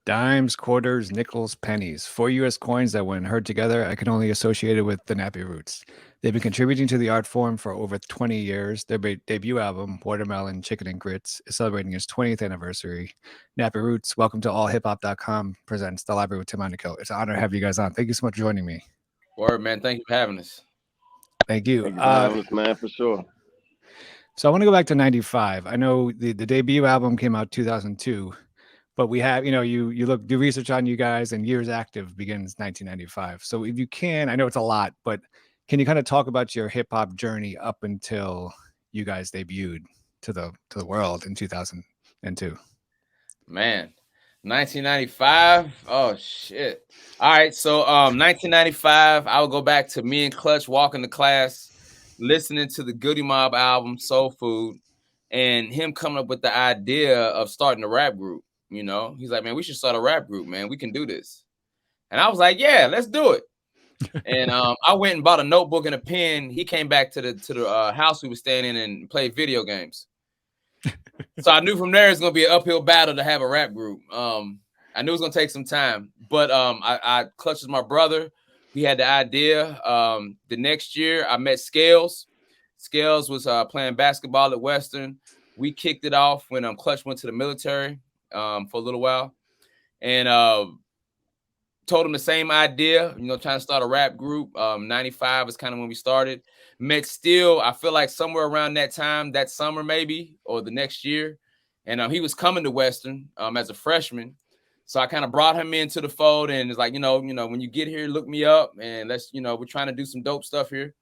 Dimes, quarters, nickels, pennies. 4 U.S. coins that, when heard together, I can only associate it with the Nappy Roots. They've been contributing to the art form for over 20 years. Their debut album, Watermelon, Chicken, and Grits, is celebrating its 20th anniversary. Nappy Roots, welcome to allhiphop.com, presents The Library with Tim Underkill. It's an honor to have you guys on. Thank you so much for joining me. Word, man. Thank you for having us. Thank you. Thank you for having us, man, for sure. So I want to go back to 95. I know the debut album came out 2002. But we have, you do research on you guys, and Years Active begins 1995. So if you can, I know it's a lot, but can you kind of talk about your hip hop journey up until you guys debuted to the world in 2002? Man, 1995. Oh shit. All right, so 1995, I would go back to me and Clutch walking to class, listening to the Goody Mob album, Soul Food, and him coming up with the idea of starting a rap group. He's like, man, we should start a rap group, man. We can do this. And I was like, yeah, let's do it. And I went and bought a notebook and a pen. He came back to the house we were staying in and played video games. So I knew from there it's gonna be an uphill battle to have a rap group. I knew it was gonna take some time, but I clutched with my brother. We had the idea. The next year I met Scales. Scales was playing basketball at Western. We kicked it off when Clutch went to the military for a little while, and told him the same idea, trying to start a rap group. 95 is kind of when we started. Met Steele, I feel like somewhere around that time, that summer maybe, or the next year. And he was coming to Western as a freshman. So I kind of brought him into the fold, and it's like, when you get here, look me up, and let's, we're trying to do some dope stuff here.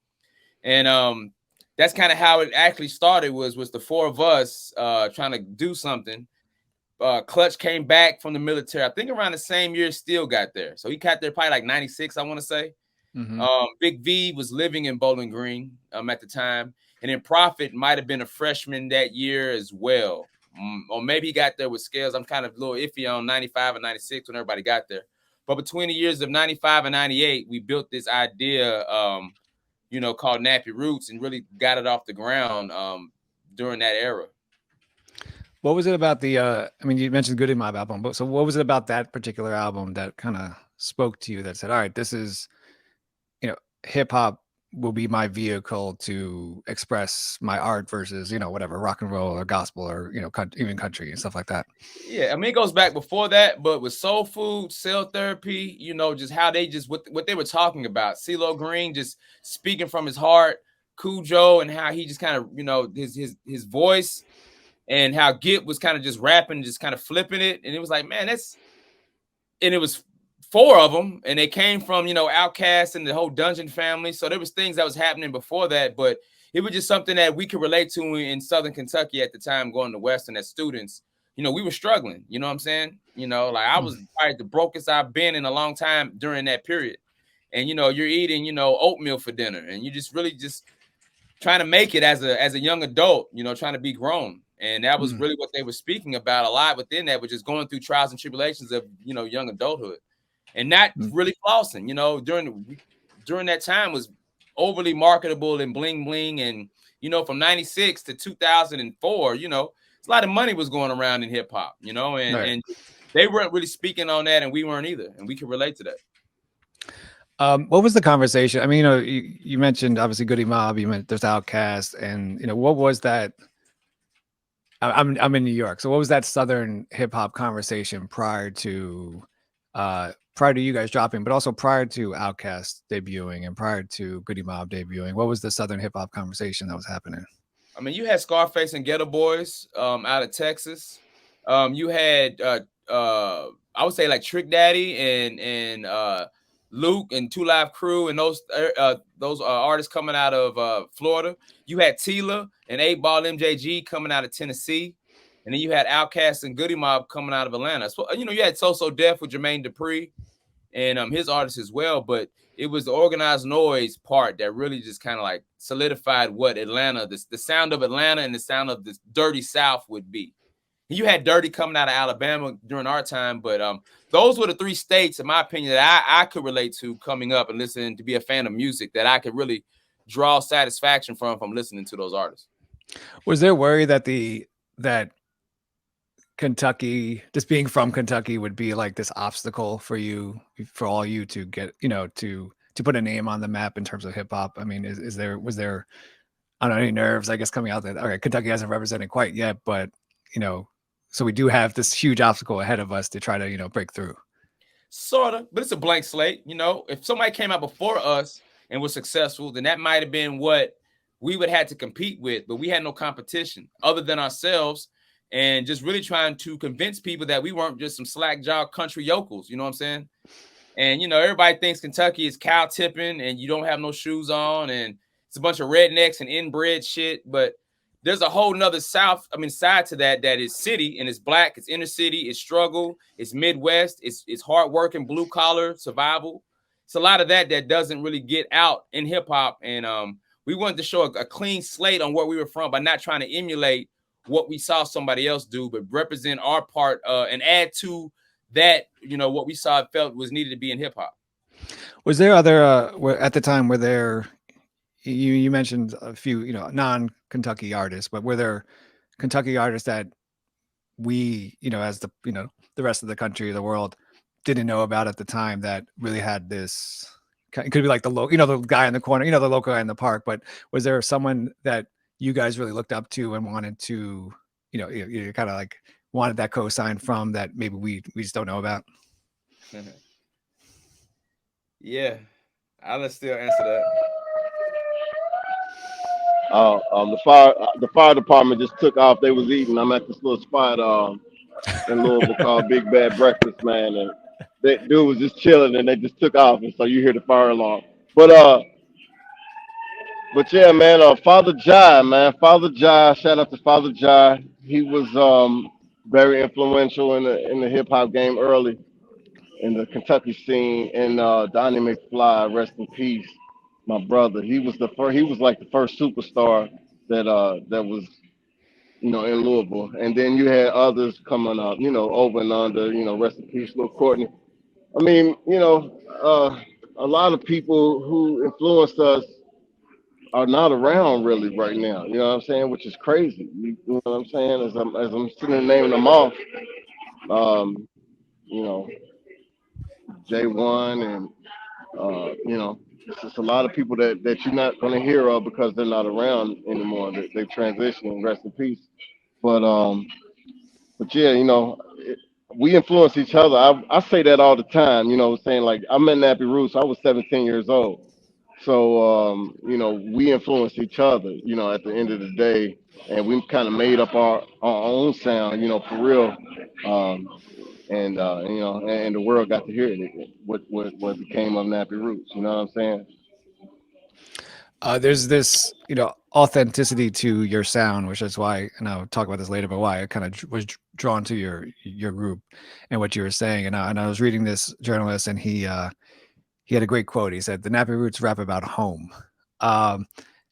And that's kind of how it actually started, was the four of us trying to do something. Clutch came back from the military, I think around the same year Steele got there. So he got there probably like 96, I want to say. Mm-hmm. Big V was living in Bowling Green at the time. And then Prophet might have been a freshman that year as well. Or maybe he got there with Scales. I'm kind of a little iffy on 95 and 96 when everybody got there. But between the years of 95 and 98, we built this idea, called Nappy Roots, and really got it off the ground during that era. What was it about the, you mentioned Goody Mob album, but so what was it about that particular album that kind of spoke to you that said, all right, this is, hip hop will be my vehicle to express my art versus, whatever, rock and roll or gospel or, even country and stuff like that? Yeah, it goes back before that, but with Soul Food, Cell Therapy, just how they just, what they were talking about. CeeLo Green just speaking from his heart, Cujo, and how he just kind of, his voice, and how Git was kind of just rapping, just kind of flipping it. And it was like, man, and it was four of them, and they came from, Outkast and the whole Dungeon family. So there was things that was happening before that, but it was just something that we could relate to in Southern Kentucky at the time, going to Western as students. We were struggling, you know what I'm saying? Like I was probably the brokest I've been in a long time during that period. And, you're eating, oatmeal for dinner, and you just really just trying to make it as a young adult, trying to be grown. And that was really what they were speaking about a lot within that, was just going through trials and tribulations of, young adulthood, and not really flossing, during that time was overly marketable and bling bling. And, from 96 to 2004, a lot of money was going around in hip hop, and, right. And they weren't really speaking on that, and we weren't either. And we could relate to that. What was the conversation? You mentioned obviously Goody Mob, you meant there's Outkast, and what was that? I'm in New York, so what was that Southern hip hop conversation prior to you guys dropping, but also prior to Outkast debuting and prior to Goody Mob debuting? What was the Southern hip hop conversation that was happening? You had Scarface and Ghetto Boys out of Texas. You had I would say like Trick Daddy and Luke and 2 Live Crew and those artists coming out of Florida. You had Tila and 8 Ball MJG coming out of Tennessee. And then you had Outkast and Goody Mob coming out of Atlanta. So, you had So Def with Jermaine Dupri and his artists as well. But it was the organized noise part that really just kind of like solidified what Atlanta, the sound of Atlanta and the sound of the dirty South would be. You had Dirty coming out of Alabama during our time, but those were the 3 states, in my opinion, that I could relate to coming up and listening, to be a fan of music, that I could really draw satisfaction from listening to those artists. Was there worry that Kentucky, just being from Kentucky would be like this obstacle for you, for all you to get, to put a name on the map in terms of hip hop? I mean, was there, I don't know, any nerves, I guess, coming out that, okay, Kentucky hasn't represented quite yet, but, so we do have this huge obstacle ahead of us to try to, break through. Sort of, but it's a blank slate. If somebody came out before us and was successful, then that might have been what we would have to compete with, but we had no competition other than ourselves and just really trying to convince people that we weren't just some slack jaw country yokels. You know what I'm saying? And, everybody thinks Kentucky is cow tipping and you don't have no shoes on and it's a bunch of rednecks and inbred shit. But there's a whole nother side to that is city, and it's black, it's inner city, it's struggle, it's Midwest, it's hard working, blue collar survival. It's a lot of that doesn't really get out in hip hop. And we wanted to show a clean slate on where we were from by not trying to emulate what we saw somebody else do, but represent our part and add to that, what we saw felt was needed to be in hip hop. Was there other at the time, were there, you mentioned a few, non-Kentucky artists, but were there Kentucky artists that we, as the rest of the country, the world, didn't know about at the time that really had this? It could be like the the guy in the corner, the local guy in the park, but was there someone that you guys really looked up to and wanted to, you kind of like wanted that cosign from, that maybe we just don't know about? Yeah, I'll still answer that. The fire department just took off. They was eating. I'm at this little spot in Louisville called Big Bad Breakfast, man, and that dude was just chilling, and they just took off, and so you hear the fire alarm. But uh, but yeah, man, Father Jai, man, Father Jai. Shout out to Father Jai. He was very influential in the hip hop game early in the Kentucky scene, and Donnie McFly, rest in peace, my brother. He was the first. He was like the first superstar that was in Louisville, and then you had others coming up, over and under, rest in peace, Lil Courtney. I mean, a lot of people who influenced us are not around really right now. You know what I'm saying? Which is crazy. You know what I'm saying? As I'm sitting there naming them off, um, you know, J1 and it's just a lot of people that you're not going to hear of because they're not around anymore. They transitioned. Rest in peace. But yeah, we influence each other. I say that all the time. Saying like I'm in Nappy Roots. I was 17 years old. So we influence each other. At the end of the day, and we kind of made up our own sound. For real. And the world got to hear it. What became of Nappy Roots? You know what I'm saying? There's this, authenticity to your sound, which is why, and I'll talk about this later, but why I kind of was drawn to your group and what you were saying. And I was reading this journalist, and he had a great quote. He said, "The Nappy Roots rap about home," um,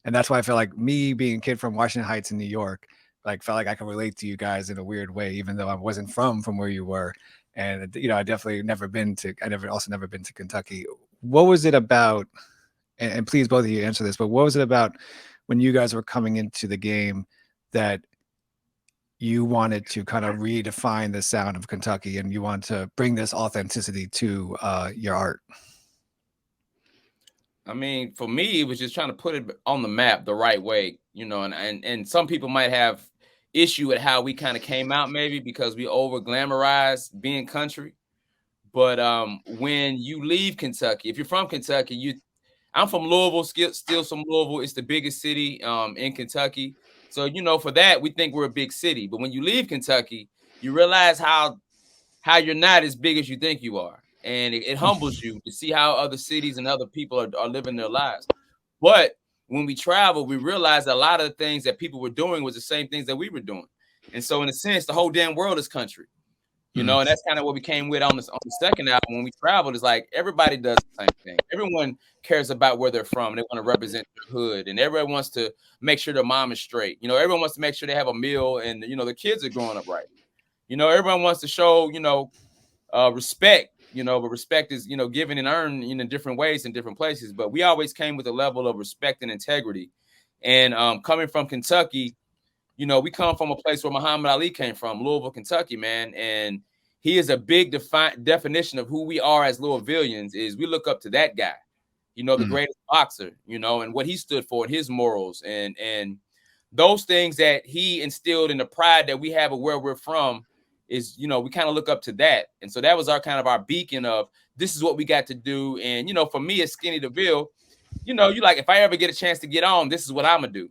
and that's why I feel like, me being a kid from Washington Heights in New York, like felt like I could relate to you guys in a weird way, even though I wasn't from where you were. And I definitely never been to. I never been to Kentucky. What was it about? And please both of you answer this, but what was it about when you guys were coming into the game that you wanted to kind of redefine the sound of Kentucky, and you want to bring this authenticity to your art? I mean, for me, it was just trying to put it on the map the right way, and some people might have issue with how we kind of came out, maybe because we over glamorized being country. But when you leave Kentucky, if you're from Kentucky, I'm from Louisville, still from Louisville. It's the biggest city in Kentucky. So, for that, we think we're a big city. But when you leave Kentucky, you realize how you're not as big as you think you are. And it humbles you to see how other cities and other people are living their lives. But when we travel, we realize that a lot of the things that people were doing was the same things that we were doing. And so in a sense, the whole damn world is country. And that's kind of what we came with on the second album. When we traveled, it's like everybody does the same thing. Everyone cares about where they're from. They want to represent their hood, and everyone wants to make sure their mom is straight. Everyone wants to make sure they have a meal, and the kids are growing up right. Everyone wants to show respect. But respect is given and earned in different ways in different places. But we always came with a level of respect and integrity. And coming from Kentucky, you know, we come from a place where Muhammad Ali came from, Louisville, Kentucky, man. And he is a big definition of who we are as Louisvillians. Is we look up to that guy, you know, the greatest boxer, you know, and what he stood for and his morals and those things that he instilled in the pride that we have of where we're from is, you know, we kind of look up to that. And so that was our kind of our beacon of this is what we got to do. And, you know, for me as Skinny DeVille, you know, you like, if I ever get a chance to get on, this is what I'm going to do.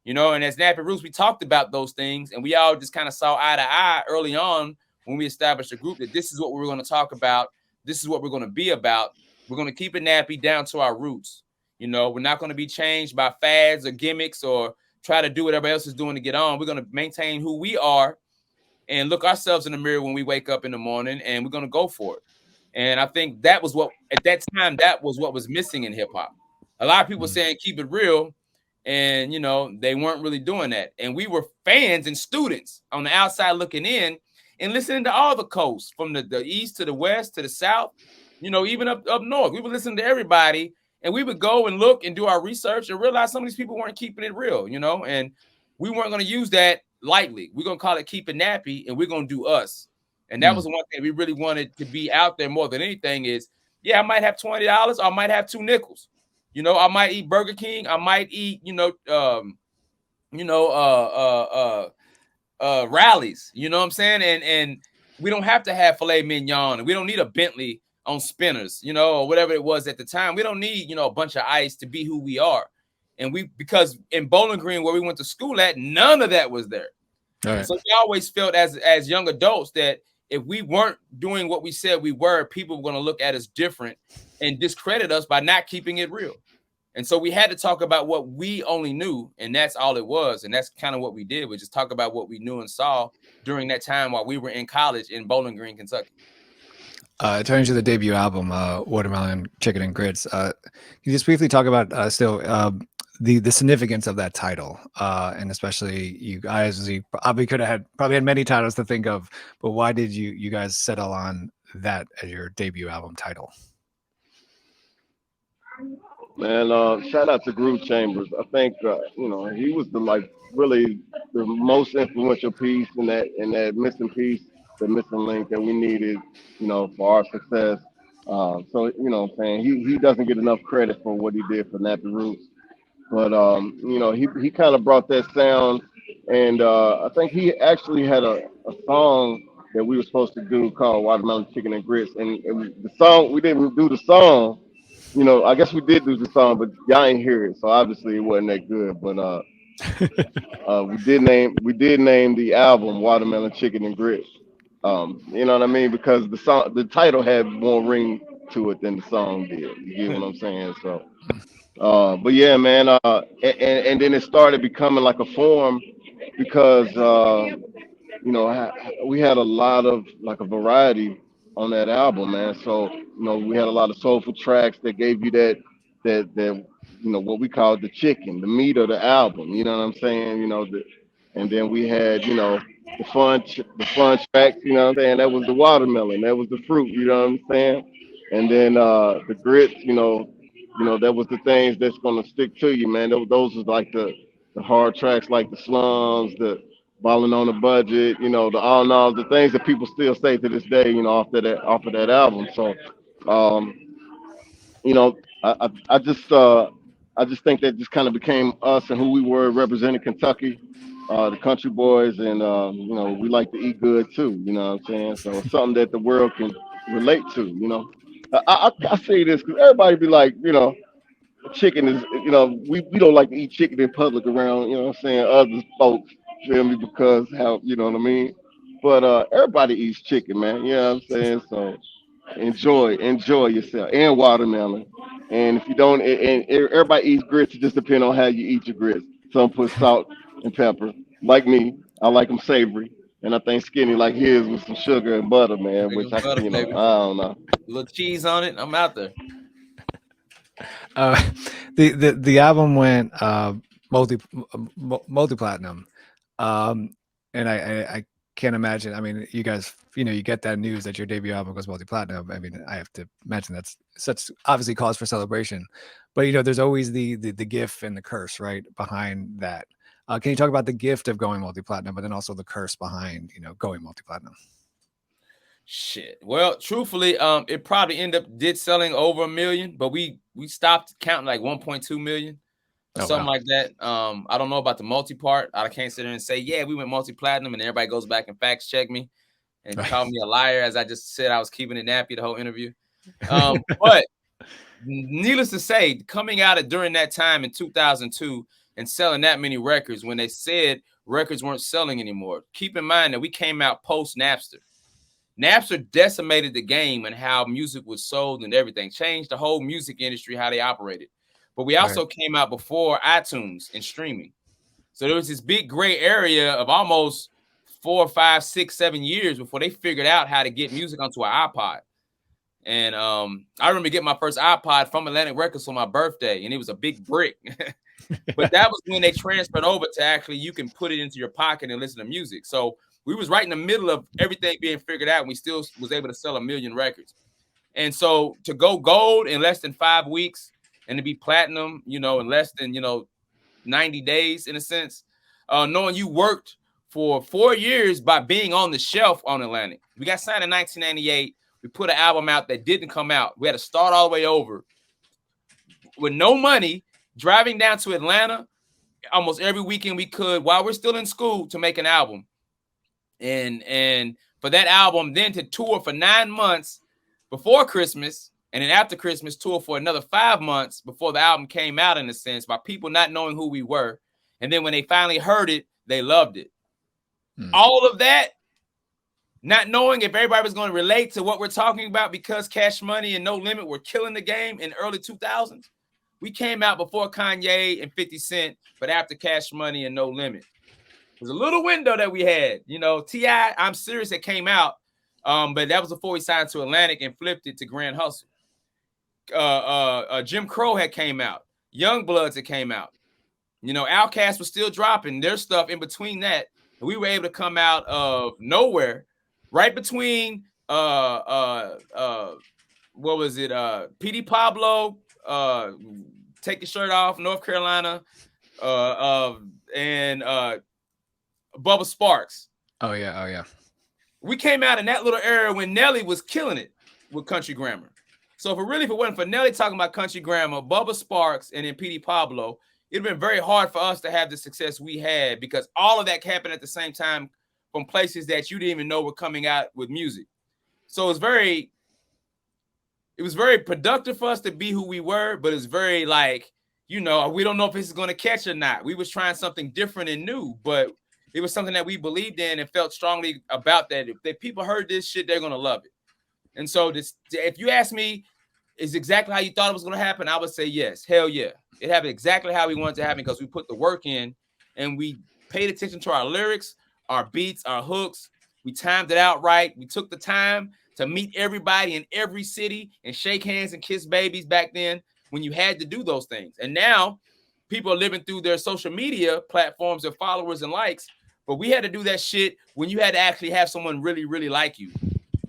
You know, and as Nappy Roots, we talked about those things and we all just kind of saw eye to eye early on when we established a group that this is what we're going to talk about. This is what we're going to be about. We're going to keep it nappy down to our roots. You know, we're not going to be changed by fads or gimmicks or try to do what everybody else is doing to get on. We're going to maintain who we are and look ourselves in the mirror when we wake up in the morning, and we're going to go for it. And I think that was what, at that time, that was what was missing in hip hop. A lot of people saying keep it real, and, you know, they weren't really doing that. And we were fans and students on the outside looking in and listening to all the coasts from the east to the west to the south, you know, even up north. We were listening to everybody, and we would go and look and do our research and realize some of these people weren't keeping it real, you know, and we weren't going to use that lightly. We're going to call it keep it nappy, and we're going to do us. And that was the one thing we really wanted to be out there more than anything is, yeah, I might have $20, or I might have 2 nickels. You know, I might eat Burger King. I might eat, rallies. You know what I'm saying? And we don't have to have filet mignon. And we don't need a Bentley on spinners, you know, or whatever it was at the time. We don't need, you know, a bunch of ice to be who we are. And because in Bowling Green, where we went to school at, none of that was there. Right. So we always felt as young adults that if we weren't doing what we said we were, people were going to look at us different and discredit us by not keeping it real. And so we had to talk about what we only knew, and that's all it was. And that's kind of what we did, was just talk about what we knew and saw during that time while we were in college in Bowling Green, Kentucky. Turning to the debut album, Watermelon, Chicken, and Grits, can you just briefly talk about the significance of that title, and especially you guys, you probably had many titles to think of, but why did you guys settle on that as your debut album title? Man, shout out to Groove Chambers. I think you know, he was really the most influential piece in that missing piece, the missing link that we needed, you know, for our success. So you know, what I'm saying, he doesn't get enough credit for what he did for Nappy Roots. But you know, he kind of brought that sound, and I think he actually had a song that we were supposed to do called Watermelon, Chicken, and Grits, and the song, we didn't do the song. You know, I guess we did do the song, but y'all ain't hear it, so obviously it wasn't that good. But we did name the album Watermelon, Chicken, and Grits. You know what I mean? Because the title had more ring to it than the song did. You get what I'm saying? So. But yeah, man, and then it started becoming like a form because you know, we had a lot of like a variety on that album, man. So you know, we had a lot of soulful tracks that gave you that you know, what we call the chicken, the meat of the album. You know what I'm saying? You know, and then we had, you know, the fun tracks. You know what I'm saying? That was the watermelon, that was the fruit. You know what I'm saying? And then the grits, you know, that was the things that's gonna stick to you, man. Those was like the hard tracks, like the slums, the balling on a budget, you know, the all in all, the things that people still say to this day, you know, off of that album. So, um, you know, I just think that just kind of became us and who we were representing Kentucky, the country boys, and you know, we like to eat good too. You know what I'm saying? So it's something that the world can relate to. You know, I say this because everybody be like, you know, chicken is, you know, we don't like to eat chicken in public around, you know what I'm saying, other folks, feel me, because how, you know what I mean? But everybody eats chicken, man, you know what I'm saying? So enjoy yourself, and watermelon. And if you don't, and everybody eats grits, it just depends on how you eat your grits. Some put salt and pepper. Like me, I like them savory. And I think Skinny like his with some sugar and butter, man, which Butter, you know, baby. I don't know. A little cheese on it, I'm out there. Uh, the album went multi-platinum, and I can't imagine. I mean, you guys, you know, you get that news that your debut album goes multi-platinum. I mean, I have to imagine that's such obviously cause for celebration. But you know, there's always the gift and the curse right behind that. Can you talk about the gift of going multi-platinum, but then also the curse behind, going multi-platinum? Shit. Well, truthfully, it probably did selling over 1 million, but we stopped counting like 1.2 million or something like that. I don't know about the multi part. I can't sit there and say, yeah, we went multi-platinum, and everybody goes back and facts check me and call me a liar, as I just said I was keeping it nappy the whole interview. But needless to say, coming out during that time in 2002 and selling that many records when they said records weren't selling anymore. Keep in mind that we came out post Napster. Napster decimated the game and how music was sold and everything, changed the whole music industry, how they operated. But we also came out before iTunes and streaming. So there was this big gray area of almost 4, 5, 6, 7 years before they figured out how to get music onto an iPod. And I remember getting my first iPod from Atlantic Records for my birthday, and it was a big brick. But that was when they transferred over to actually you can put it into your pocket and listen to music. So we was right in the middle of everything being figured out, and we still was able to sell 1 million records. And so to go gold in less than 5 weeks and to be platinum, in less than, 90 days, in a sense, knowing you worked for 4 years by being on the shelf on Atlantic. We got signed in 1998. We put an album out that didn't come out. We had to start all the way over with no money, driving down to Atlanta almost every weekend we could while we're still in school to make an album. And for that album then to tour for 9 months before Christmas, and then after Christmas tour for another 5 months before the album came out, in a sense, by people not knowing who we were. And then when they finally heard it, they loved it. All of that, not knowing if everybody was going to relate to what we're talking about, because Cash Money and No Limit were killing the game in early 2000s. We came out before Kanye and 50 Cent, but after Cash Money and No Limit. There's a little window that we had, T.I., I'm Serious, that came out, but that was before we signed to Atlantic and flipped it to Grand Hustle. Jim Crow had came out. Young Bloods had came out. Outkast was still dropping their stuff in between that. And we were able to come out of nowhere, right between what was it? PD Pablo, Take Your Shirt Off, North Carolina, and Bubba Sparks. Oh yeah. We came out in that little era when Nelly was killing it with Country Grammar. So if it wasn't for Nelly talking about Country Grammar, Bubba Sparks, and then PD Pablo, it'd been very hard for us to have the success we had, because all of that happened at the same time from places that you didn't even know were coming out with music. So it was very productive for us to be who we were, but it's very we don't know if this is going to catch or not. We was trying something different and new, but it was something that we believed in and felt strongly about, that if people heard this shit, they're going to love it. And so if you ask me, is exactly how you thought it was going to happen, I would say yes. Hell yeah. It happened exactly how we wanted to happen, because we put the work in and we paid attention to our lyrics, our beats, our hooks. We timed it out right. We took the time to meet everybody in every city and shake hands and kiss babies back then when you had to do those things. And now people are living through their social media platforms, their followers and likes. But we had to do that shit when you had to actually have someone really, really like you.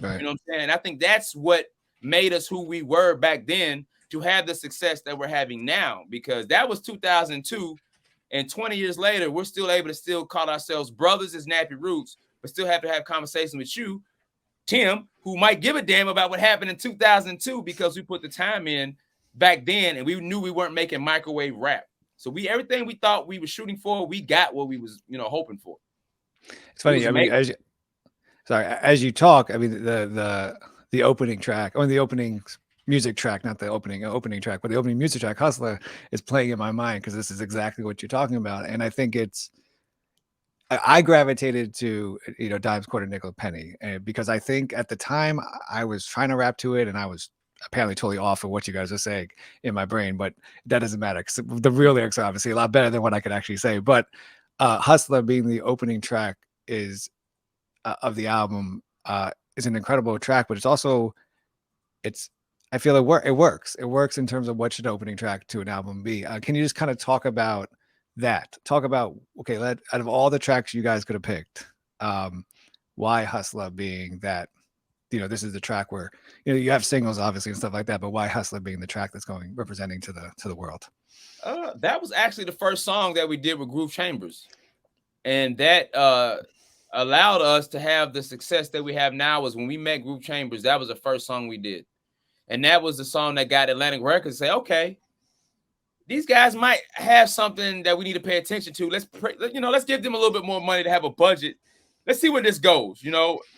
Right. You know what I'm saying? And I think that's what made us who we were back then, to have the success that we're having now, because that was 2002. And 20 years later, we're still able to still call ourselves brothers as Nappy Roots, but still have to have conversations with you, Tim, who might give a damn about what happened in 2002, because we put the time in back then and we knew we weren't making microwave rap. So everything we thought we were shooting for, we got what we was, hoping for. It's funny. I mean, as you talk, I mean, the opening track, the opening music track, not the opening track, but the opening music track, Hustler, is playing in my mind, because this is exactly what you're talking about. And I think I gravitated to, dimes, quarter, nickel, penny, because I think at the time I was trying to rap to it, and I was apparently totally off of what you guys are saying in my brain, but that doesn't matter, because the real lyrics are obviously a lot better than what I could actually say. But Hustler being the opening track of the album is an incredible track, but it's also, I feel it works. It works in terms of what should opening track to an album be. Can you just kind of talk about that? Talk about, okay, out of all the tracks you guys could have picked, why Hustler being that this is the track where, you have singles obviously and stuff like that, but why Hustler being the track that's representing to the world? That was actually the first song that we did with Groove Chambers. And that allowed us to have the success that we have now. Was when we met Groove Chambers, that was the first song we did. And that was the song that got Atlantic Records to say, okay, these guys might have something that we need to pay attention to. Let's give them a little bit more money to have a budget. Let's see where this goes.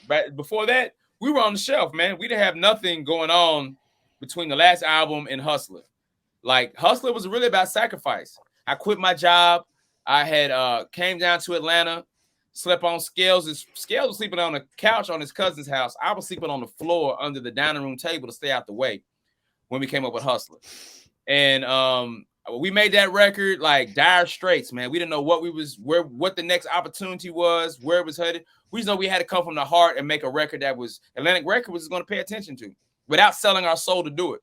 But before that, we were on the shelf, man. We didn't have nothing going on between the last album and Hustler. Like, Hustler was really about sacrifice. I quit my job. I had came down to Atlanta, slept on Scales. Scales was sleeping on a couch on his cousin's house. I was sleeping on the floor under the dining room table to stay out the way when we came up with Hustler. And we made that record like dire straits, man. We didn't know what the next opportunity was, where it was headed. We just know we had to come from the heart and make a record that was Atlantic Records was going to pay attention to without selling our soul to do it.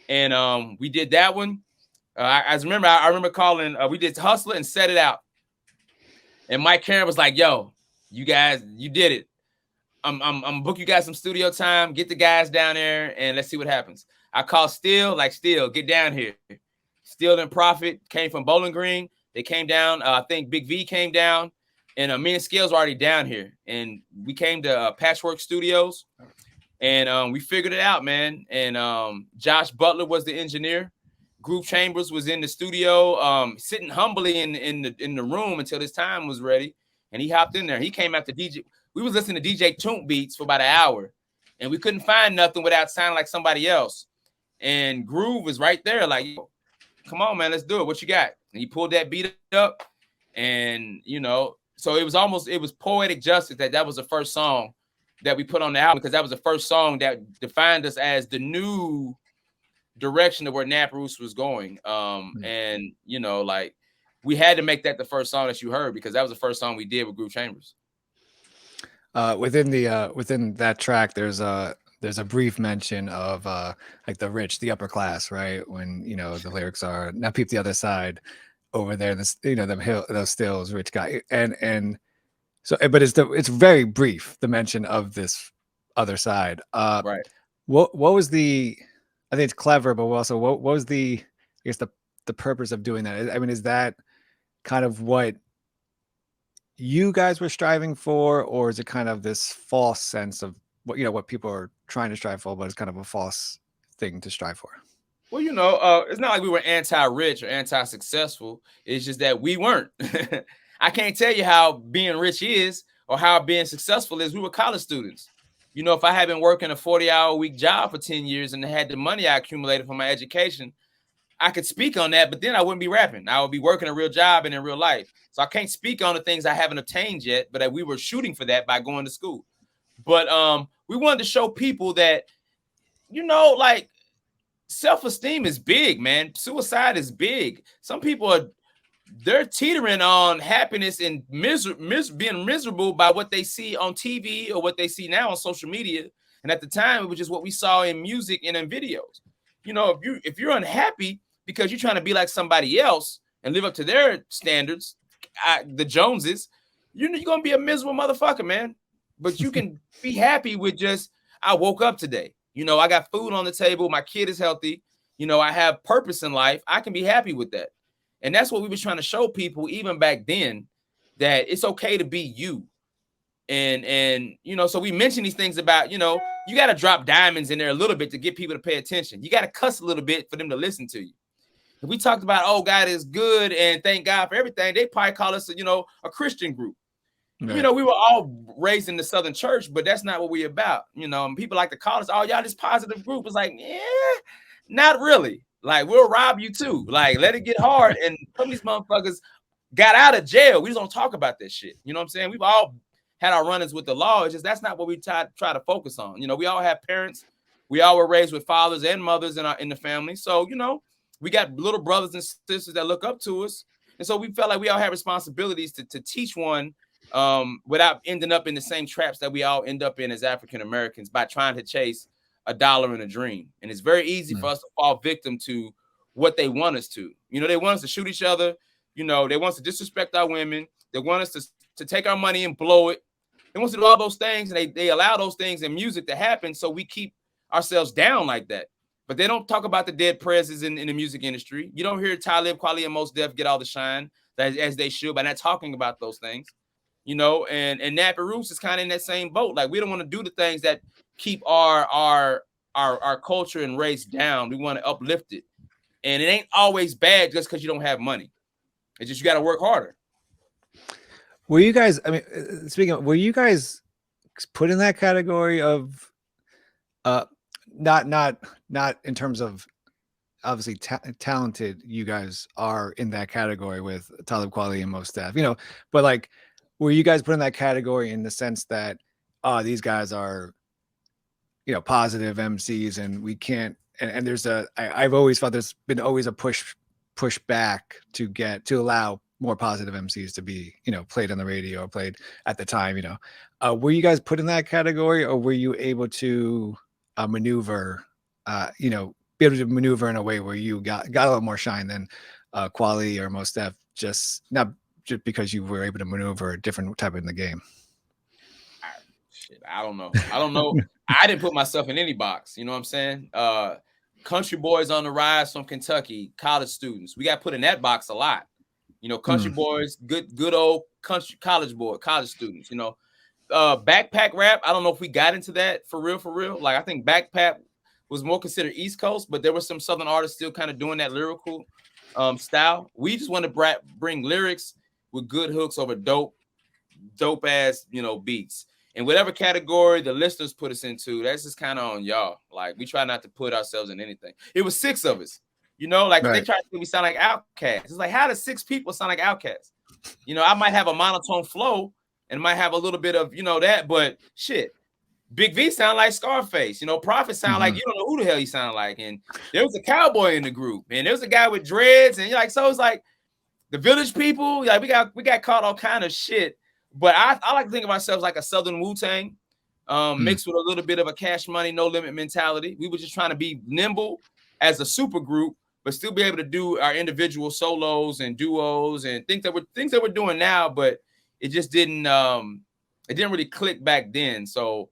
And we did that one. I remember calling. We did Hustler and Set It Out. And Mike Karen was like, "Yo, you guys, you did it. I'm book you guys some studio time. Get the guys down there and let's see what happens." I called Steel, get down here. Steel and Profit came from Bowling Green. They came down. I think Big V came down, and me and Scales were already down here. And we came to Patchwork Studios, and we figured it out, man. And Josh Butler was the engineer. Groove Chambers was in the studio, sitting humbly in the room until his time was ready, and he hopped in there. He came after DJ. We was listening to DJ Toon beats for about an hour, and we couldn't find nothing without sounding like somebody else. And Groove was right there, like, "Come on, man, let's do it. What you got?" And he pulled that beat up, and so it was poetic justice that was the first song that we put on the album, because that was the first song that defined us as the new direction of where Nappy Roots was going. And like, we had to make that the first song that you heard, because that was the first song we did with Groove Chambers. Within that track, there's a brief mention of like the rich, the upper class, right? When the lyrics are, "Now peep the other side over there, this those stills, rich guy," and so, but it's very brief, the mention of this other side. Right. What was the? I think it's clever, but also what was the purpose of doing that? I mean, is that kind of what you guys were striving for, or is it kind of this false sense of what people are trying to strive for, but it's kind of a false thing to strive for? Well, it's not like we were anti-rich or anti-successful. It's just that we weren't. I can't tell you how being rich is or how being successful is. We were college students. If I had been working a 40-hour-a-week job for 10 years and had the money I accumulated from my education, I could speak on that, but then I wouldn't be rapping. I would be working a real job and in real life. So I can't speak on the things I haven't obtained yet, but that we were shooting for that by going to school. But we wanted to show people that, like, self-esteem is big, man. Suicide is big. Some people they're teetering on happiness and being miserable by what they see on TV or what they see now on social media. And at the time, it was just what we saw in music and in videos. If you're unhappy because you're trying to be like somebody else and live up to their standards, the Joneses, you're going to be a miserable motherfucker, man. But you can be happy with just, I woke up today. I got food on the table. My kid is healthy. I have purpose in life. I can be happy with that. And that's what we were trying to show people even back then, that it's okay to be you. And so we mentioned these things about, you got to drop diamonds in there a little bit to get people to pay attention. You got to cuss a little bit for them to listen to you. If we talked about, oh, God is good and thank God for everything, they probably call us, a Christian group. Right. We were all raised in the Southern church, but that's not what we're about. And people like to call us, oh, y'all this positive group. It's like, not really. Like, we'll rob you too. Like, let it get hard. And some of these motherfuckers got out of jail. We just don't talk about this shit. You know what I'm saying? We've all had our run-ins with the law. It's just that's not what we try to focus on. We all have parents. We all were raised with fathers and mothers in the family. So, we got little brothers and sisters that look up to us. And so we felt like we all have responsibilities to teach one without ending up in the same traps that we all end up in as African Americans by trying to chase a dollar and a dream. And it's very easy for us to fall victim to what they want us to. They want us to shoot each other. They want us to disrespect our women. They want us to take our money and blow it. They want to do all those things, and they allow those things in music to happen, so we keep ourselves down like that. But they don't talk about the dead presidents in the music industry. You don't hear Talib Kweli and Mos Def get all the shine as they should by not talking about those things, you know. And Nappy Roots is kind of in that same boat. Like, we don't want to do the things that keep our culture and race down. We want to uplift it, and it ain't always bad just because you don't have money. It's just you got to work harder. Were you guys? I mean, speaking of, were you guys put in that category of, not in terms of obviously talented? You guys are in that category with Talib Kweli and Mos Def, you know, but like, were you guys put in that category in the sense that, these guys are, you know, positive MCs, and we can't, and there's I've always thought there's been always a push back to allow more positive MCs to be, you know, played on the radio or played at the time, you know. Were you guys put in that category, or were you able to maneuver, you know, be able to maneuver in a way where you got a little more shine than Kweli or Mos Def, not just because you were able to maneuver a different type in the game? Shit, I don't know. I didn't put myself in any box. You know what I'm saying? Country boys on the rise from Kentucky, college students. We got put in that box a lot. You know, country boys, good old country college students. You know, backpack rap. I don't know if we got into that for real. Like, I think backpack was more considered East Coast, but there were some Southern artists still kind of doing that lyrical style. We just want to bring lyrics with good hooks over dope ass, you know, beats. And whatever category the listeners put us into, that's just kind of on y'all. Like, we try not to put ourselves in anything. It was 6 of us, you know, like, right. They try to make me sound like Outkast. It's like, how does 6 people sound like Outkast? You know, I might have a monotone flow and might have a little bit of, you know, that, but shit, Big V sound like Scarface. You know, Prophet sound like, you don't know who the hell he sound like. And there was a cowboy in the group, and there was a guy with dreads, and you're like, so it's like the Village People. Like, we got caught all kind of shit. But I like to think of ourselves like a Southern Wu-Tang, mixed with a little bit of a Cash Money, No Limit mentality. We were just trying to be nimble as a super group, but still be able to do our individual solos and duos and things that we're doing now. But it just didn't really click back then. So,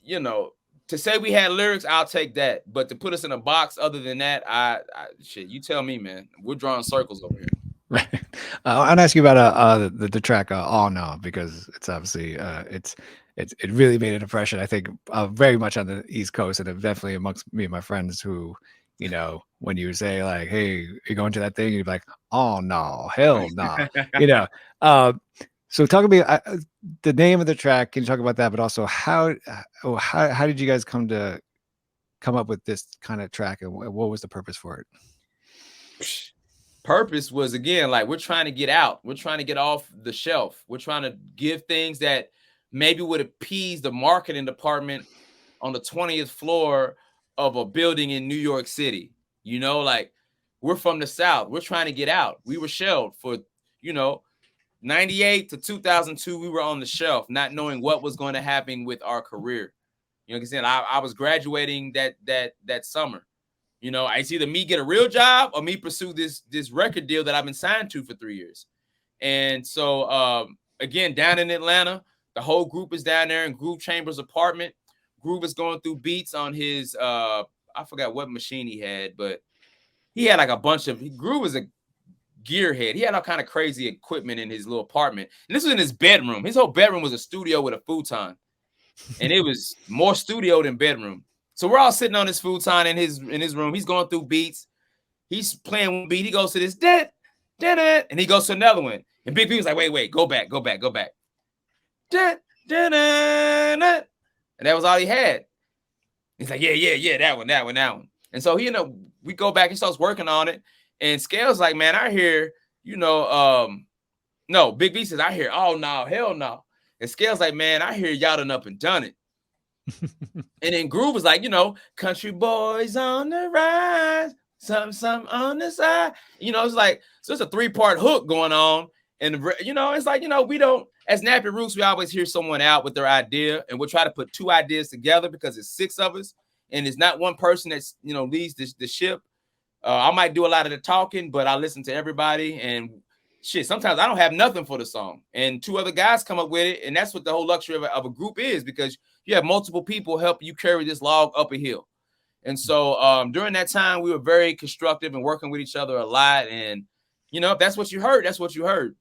you know, to say we had lyrics, I'll take that. But to put us in a box other than that, shit, you tell me, man. We're drawing circles over here. Right. I'll ask you about the track "All Now," because it's obviously it really made an impression, I think, very much on the East Coast, and definitely amongst me and my friends who, you know, when you say like, "Hey, you're going to that thing," you'd be like, "Oh no, hell no," you know. So talk about the name of the track. Can you talk about that? But also how did you guys come up with this kind of track, and what was the purpose for it? Purpose was, again, like, we're trying to get out. We're trying to get off the shelf. We're trying to give things that maybe would appease the marketing department on the 20th floor of a building in New York City. You know, like, we're from the South. We're trying to get out. We were shelved for, you know, 98 to 2002. We were on the shelf, not knowing what was going to happen with our career. You know what I'm saying? I was graduating that summer. You know, it's either me get a real job or me pursue this record deal that I've been signed to for 3 years. And so, again, down in Atlanta, the whole group is down there in Groove Chambers' apartment. Groove is going through beats on his, I forgot what machine he had, but he had like a bunch of, Groove was a gearhead. He had all kind of crazy equipment in his little apartment. And this was in his bedroom. His whole bedroom was a studio with a futon. And it was more studio than bedroom. So we're all sitting on this futon in his room. He's going through beats. He's playing one beat. He goes to this, and he goes to another one. And Big B was like, wait, go back. And that was all he had. He's like, yeah, that one. And so he, we go back, he starts working on it. And Scale's like, man, I hear, you know, no, Big B says, I hear, oh no, hell no. And Scale's like, man, I hear y'all done up and done it. And then Groove was like, you know, country boys on the rise, something on the side. You know, it's like, so it's a 3-part hook going on. And, you know, it's like, you know, we don't, as Nappy Roots, we always hear someone out with their idea, and we'll try to put 2 ideas together because it's 6 of us. And it's not one person that's, you know, leads the ship. I might do a lot of the talking, but I listen to everybody. And shit, sometimes I don't have nothing for the song, and 2 other guys come up with it, and that's what the whole luxury of a group is, because you have multiple people help you carry this log up a hill. And so during that time, we were very constructive and working with each other a lot. And, you know, if that's what you heard, that's what you heard.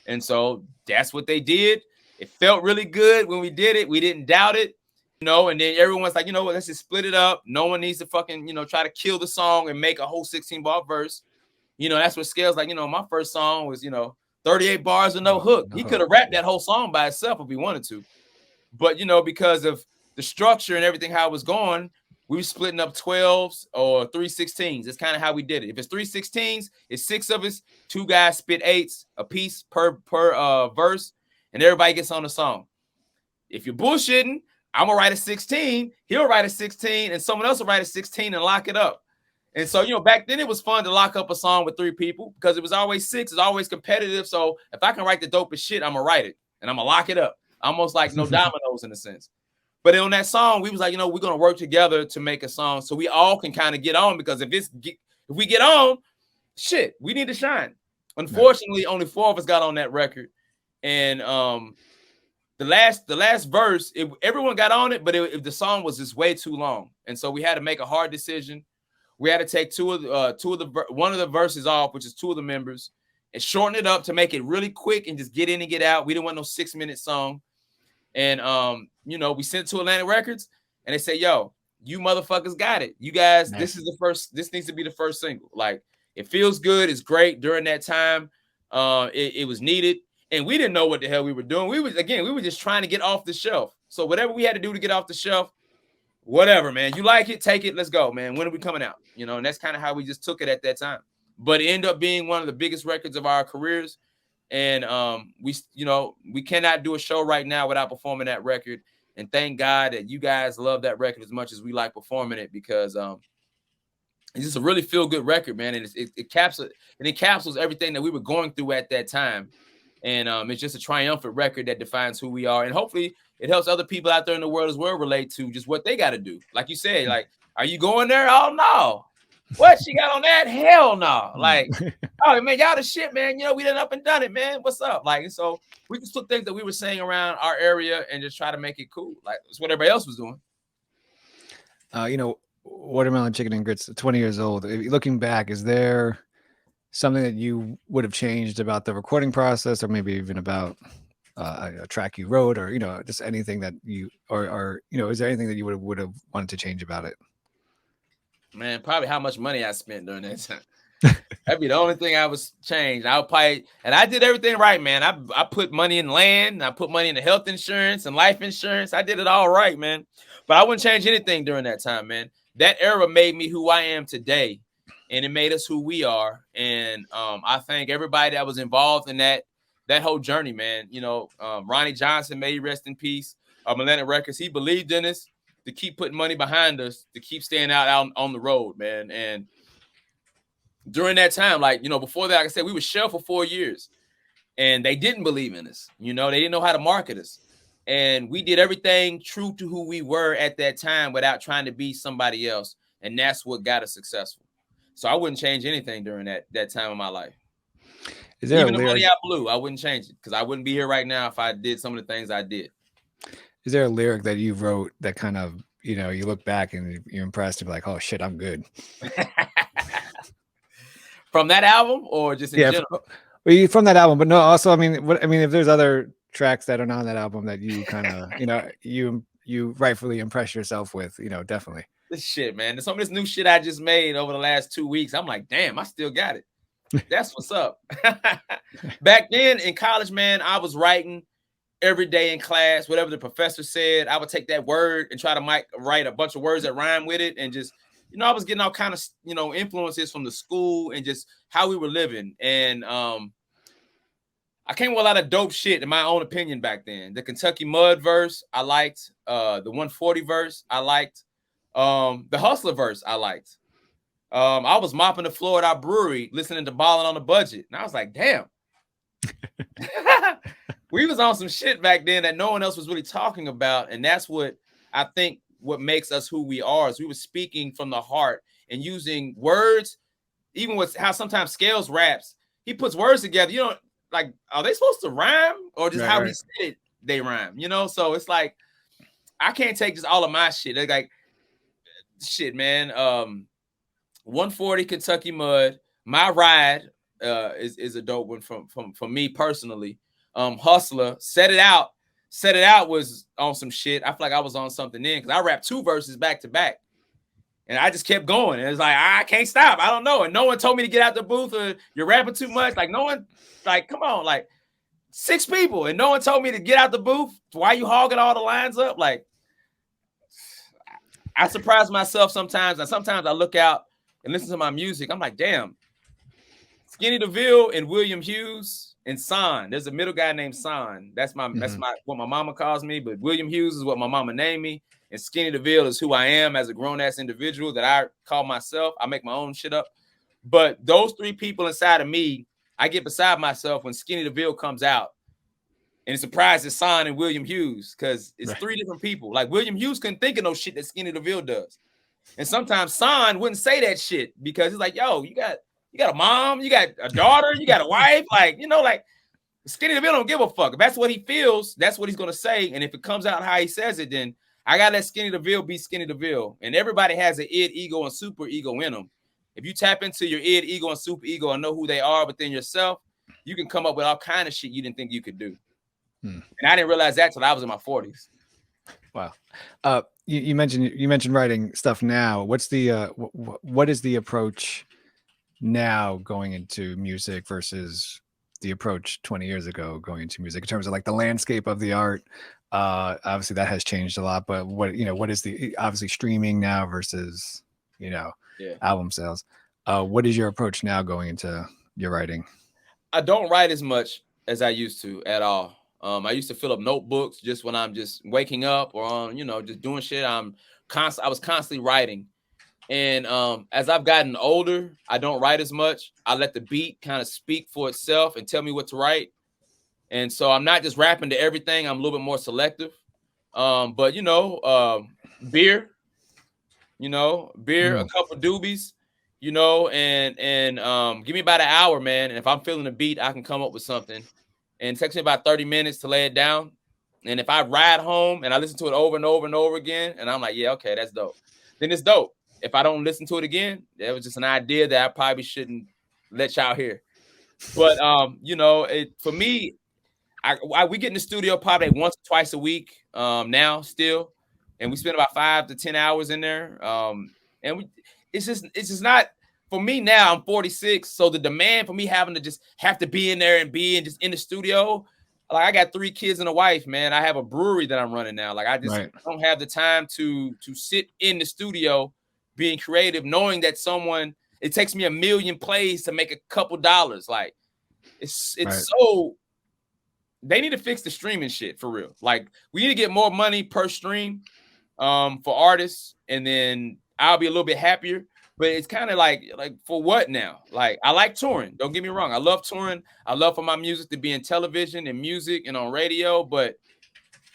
And so that's what they did. It felt really good when we did it. We didn't doubt it, you know, and then everyone's like, you know what, let's just split it up. No one needs to fucking, you know, try to kill the song and make a whole 16-bar verse. You know, that's what Scales like, you know, my first song was, you know, 38 bars and no hook. He could have rapped that whole song by itself if he wanted to. But, you know, because of the structure and everything, how it was going, we were splitting up 12s or 3/16s. That's kind of how we did it. If it's 3/16s, it's 6 of us, 2 guys spit 8s a piece per verse, and everybody gets on the song. If you're bullshitting, I'm going to write a 16, he'll write a 16, and someone else will write a 16 and lock it up. And so, you know, back then it was fun to lock up a song with 3 people because it was always 6. It's always competitive. So if I can write the dopest shit, I'm going to write it and I'm going to lock it up. Almost like no dominoes in a sense. But on that song, we was like, you know, we're going to work together to make a song so we all can kind of get on, because if we get on, shit, we need to shine. Unfortunately, only 4 of us got on that record. And the last verse, everyone got on it, but the song was just way too long. And so we had to make a hard decision. We had to take one of the verses off, which is 2 of the members, and shorten it up to make it really quick and just get in and get out. We didn't want no 6-minute song. And you know, we sent to Atlantic Records and they said, yo, you motherfuckers got it. You guys, this needs to be the first single. Like, it feels good, it's great during that time. It was needed, and we didn't know what the hell we were doing. We were just trying to get off the shelf. So whatever we had to do to get off the shelf, whatever, man. You like it, take it, let's go, man. When are we coming out? You know, and that's kind of how we just took it at that time. But it ended up being one of the biggest records of our careers. And we cannot do a show right now without performing that record. And thank God that you guys love that record as much as we like performing it, because it's just a really feel good record, man. And it encapsulates everything that we were going through at that time. And it's just a triumphant record that defines who we are. And hopefully it helps other people out there in the world as well relate to just what they got to do. Like you said, like, are you going there? Oh, no. What she got on that? Hell no. Like, oh, man, y'all the shit, man. You know, we done up and done it, man. What's up? Like, and so we just took things that we were saying around our area and just try to make it cool. Like, it's what everybody else was doing. You know, Watermelon Chicken and Grits, 20 years old. Looking back, is there something that you would have changed about the recording process, or maybe even about a track you wrote, or, you know, just anything that you, or you know, is there anything that you would have wanted to change about it? Man, probably how much money I spent during that time. That'd be the only thing I was changed. I would probably, and I did everything right, man. I put money in land, I put money in the health insurance and life insurance. I did it all right, man. But I wouldn't change anything during that time, man. That era made me who I am today, and it made us who we are. And I thank everybody that was involved in that whole journey, man. You know, Ronnie Johnson, may he rest in peace. Atlantic Records, he believed in us to keep putting money behind us, to keep staying out on the road, man. And during that time, like, you know, before that, like I said, we were shelved for 4 years, and they didn't believe in us. You know, they didn't know how to market us. And we did everything true to who we were at that time without trying to be somebody else. And that's what got us successful. So I wouldn't change anything during that time of my life. Is there even the money I blew, I wouldn't change it, because I wouldn't be here right now if I did some of the things I did. Is there a lyric that you wrote that kind of, you know, you look back and you're impressed and be like, oh shit, I'm good? From that album, or just in general? From that album, but no, also, I mean, if there's other tracks that are not on that album that you kind of, you know, you rightfully impress yourself with, you know, definitely. This shit, man. There's some of this new shit I just made over the last 2 weeks. I'm like, damn, I still got it. That's what's up. Back then in college, man, I was writing every day in class. Whatever the professor said, I would take that word and try to write a bunch of words that rhyme with it. And just, you know, I was getting all kind of, you know, influences from the school and just how we were living. And I came with a lot of dope shit in my own opinion back then. The Kentucky Mud verse, I liked. The 140 verse, I liked. The Hustler verse, I liked. I was mopping the floor at our brewery, listening to Ballin' on the Budget. And I was like, damn. We was on some shit back then that no one else was really talking about. And that's what I think what makes us who we are, is we were speaking from the heart and using words, even with how sometimes Scales raps. he puts words together. You know, like, are they supposed to rhyme or just how he said it? They rhyme, you know? So it's like, I can't take just all of my shit. They're like, shit, man. 140 Kentucky Mud. My Ride is a dope one from me personally. Hustler, Set It Out. Set It Out was on some shit. I feel like I was on something then because I rapped 2 verses back to back. And I just kept going. And it's like, I can't stop. I don't know. And no one told me to get out the booth or you're rapping too much. Like, no one, like, come on, like 6 people. And no one told me to get out the booth. Why you hogging all the lines up? Like, I surprise myself sometimes. And sometimes I look out and listen to my music. I'm like, damn, Skinny DeVille and William Hughes and Son. There's a middle guy named Son. That's my what my mama calls me. But William Hughes is what my mama named me. And Skinny DeVille is who I am as a grown-ass individual that I call myself. I make my own shit up. But those 3 people inside of me, I get beside myself when Skinny DeVille comes out. And it surprises Son and William Hughes because it's 3 different people. Like, William Hughes couldn't think of no shit that Skinny DeVille does. And sometimes Son wouldn't say that shit because he's like, yo, you got a mom, you got a daughter, you got a wife. Like, you know, like, Skinny DeVille don't give a fuck. If that's what he feels, that's what he's going to say. And if it comes out how he says it, then I got to let Skinny DeVille be Skinny DeVille. And everybody has an id, ego, and super ego in them. If you tap into your id, ego, and super ego and know who they are within yourself, you can come up with all kind of shit you didn't think you could do. And I didn't realize that till I was in my 40s. Wow. You mentioned writing stuff now. What's the what is the approach now going into music versus the approach 20 years ago going into music in terms of like the landscape of the art? Obviously that has changed a lot, but what is the obviously streaming now versus album sales? What is your approach now going into your writing? I don't write as much as I used to at all. I used to fill up notebooks just when I'm just waking up or on, just doing shit. I was constantly writing. And as I've gotten older, I don't write as much. I let the beat kind of speak for itself and tell me what to write. And so I'm not just rapping to everything. I'm a little bit more selective. But beer, a couple doobies, and give me about an hour, man. And if I'm feeling the beat, I can come up with something. And it takes me about 30 minutes to lay it down. And if I ride home and I listen to it over and over and over again, and I'm like, yeah, okay, that's dope. Then it's dope. If I don't listen to it again, that was just an idea that I probably shouldn't let y'all hear. But, for me, we get in the studio probably once or twice a week now still. And we spend about 5 to 10 hours in there. It's just not, for me now, I'm 46. So the demand for me having to just have to be in there and just in the studio, like I got 3 kids and a wife, man. I have a brewery that I'm running now. Like I just don't have the time to sit in the studio being creative, knowing that it takes me 1 million plays to make a couple dollars. Like it's so, they need to fix the streaming shit for real. Like we need to get more money per stream for artists, and then I'll be a little bit happier. But it's kind of like for what now? Like I like touring. Don't get me wrong. I love touring. I love for my music to be in television and music and on radio. But